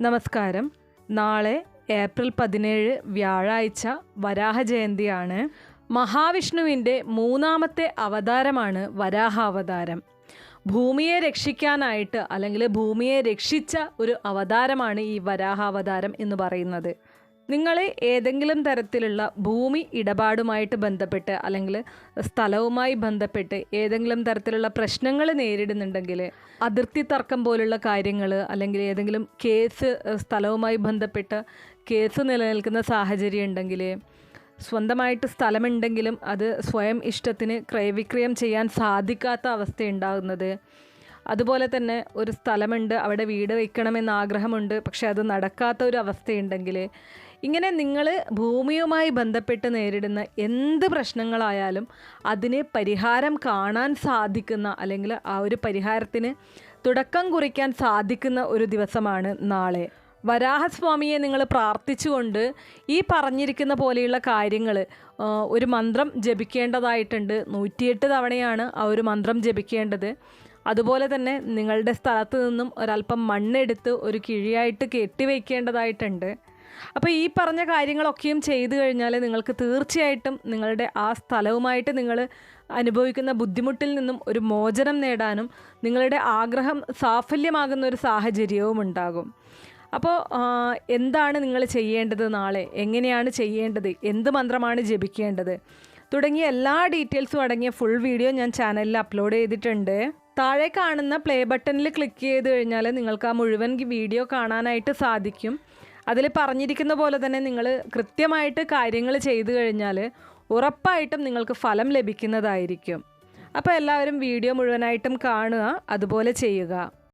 നമസ്കാരം. നാളെ ഏപ്രിൽ 17 വ്യാഴാഴ്ച വരാഹ ജയന്തിയാണ്. മഹാവിഷ്ണുവിൻ്റെ മൂന്നാമത്തെ അവതാരമാണ് വരാഹാവതാരം. ഭൂമിയെ രക്ഷിക്കാനായിട്ട് അല്ലെങ്കിൽ ഭൂമിയെ രക്ഷിച്ച ഒരു അവതാരമാണ് ഈ വരാഹാവതാരം എന്ന് പറയുന്നത്. നിങ്ങൾ ഏതെങ്കിലും തരത്തിലുള്ള ഭൂമി ഇടപാടുമായിട്ട് ബന്ധപ്പെട്ട് അല്ലെങ്കിൽ സ്ഥലവുമായി ബന്ധപ്പെട്ട് ഏതെങ്കിലും തരത്തിലുള്ള പ്രശ്നങ്ങൾ നേരിടുന്നുണ്ടെങ്കിൽ, അതിർത്തി തർക്കം പോലുള്ള കാര്യങ്ങൾ അല്ലെങ്കിൽ ഏതെങ്കിലും കേസ്, സ്ഥലവുമായി ബന്ധപ്പെട്ട് കേസ് നിലനിൽക്കുന്ന സാഹചര്യം ഉണ്ടെങ്കിൽ, സ്വന്തമായിട്ട് സ്ഥലമുണ്ടെങ്കിലും അത് സ്വയം ഇഷ്ടത്തിന് ക്രയവിക്രയം ചെയ്യാൻ സാധിക്കാത്ത അവസ്ഥയുണ്ടാകുന്നത്, അതുപോലെ തന്നെ ഒരു സ്ഥലമുണ്ട്, അവിടെ വീട് വയ്ക്കണമെന്ന് ആഗ്രഹമുണ്ട്, പക്ഷെ അത് നടക്കാത്ത ഒരു അവസ്ഥയുണ്ടെങ്കിൽ, ഇങ്ങനെ നിങ്ങൾ ഭൂമിയുമായി ബന്ധപ്പെട്ട് നേരിടുന്ന എന്ത് പ്രശ്നങ്ങളായാലും അതിന് പരിഹാരം കാണാൻ സാധിക്കുന്ന അല്ലെങ്കിൽ ആ ഒരു പരിഹാരത്തിന് തുടക്കം കുറിക്കാൻ സാധിക്കുന്ന ഒരു ദിവസമാണ് നാളെ. വരാഹസ്വാമിയെ നിങ്ങൾ പ്രാർത്ഥിച്ചുകൊണ്ട് ഈ പറഞ്ഞിരിക്കുന്ന പോലെയുള്ള കാര്യങ്ങൾ ഒരു മന്ത്രം ജപിക്കേണ്ടതായിട്ടുണ്ട്. 108 തവണയാണ് ആ ഒരു മന്ത്രം ജപിക്കേണ്ടത്. അതുപോലെ തന്നെ നിങ്ങളുടെ സ്ഥലത്ത് നിന്നും ഒരല്പം മണ്ണെടുത്ത് ഒരു കിഴിയായിട്ട് കെട്ടിവയ്ക്കേണ്ടതായിട്ടുണ്ട്. അപ്പോൾ ഈ പറഞ്ഞ കാര്യങ്ങളൊക്കെയും ചെയ്തു കഴിഞ്ഞാൽ നിങ്ങൾക്ക് തീർച്ചയായിട്ടും നിങ്ങളുടെ ആ സ്ഥലവുമായിട്ട് നിങ്ങൾ അനുഭവിക്കുന്ന ബുദ്ധിമുട്ടിൽ നിന്നും ഒരു മോചനം നേടാനും നിങ്ങളുടെ ആഗ്രഹം സാഫല്യമാകുന്ന ഒരു സാഹചര്യവും ഉണ്ടാകും. അപ്പോൾ എന്താണ് നിങ്ങൾ ചെയ്യേണ്ടത്, നാളെ എങ്ങനെയാണ് ചെയ്യേണ്ടത്, എന്ത് മന്ത്രമാണ് ജപിക്കേണ്ടത് തുടങ്ങിയ എല്ലാ ഡീറ്റെയിൽസും അടങ്ങിയ ഫുൾ വീഡിയോ ഞാൻ ചാനലിൽ അപ്ലോഡ് ചെയ്തിട്ടുണ്ട്. താഴെ കാണുന്ന പ്ലേ ബട്ടണിൽ ക്ലിക്ക് ചെയ്ത് കഴിഞ്ഞാൽ നിങ്ങൾക്ക് ആ മുഴുവൻ വീഡിയോ കാണാനായിട്ട് സാധിക്കും. അതിൽ പറഞ്ഞിരിക്കുന്ന പോലെ തന്നെ നിങ്ങൾ കൃത്യമായിട്ട് കാര്യങ്ങൾ ചെയ്തു കഴിഞ്ഞാൽ ഉറപ്പായിട്ടും നിങ്ങൾക്ക് ഫലം ലഭിക്കുന്നതായിരിക്കും. അപ്പോൾ എല്ലാവരും വീഡിയോ മുഴുവനായിട്ടും കാണുക, അതുപോലെ ചെയ്യുക.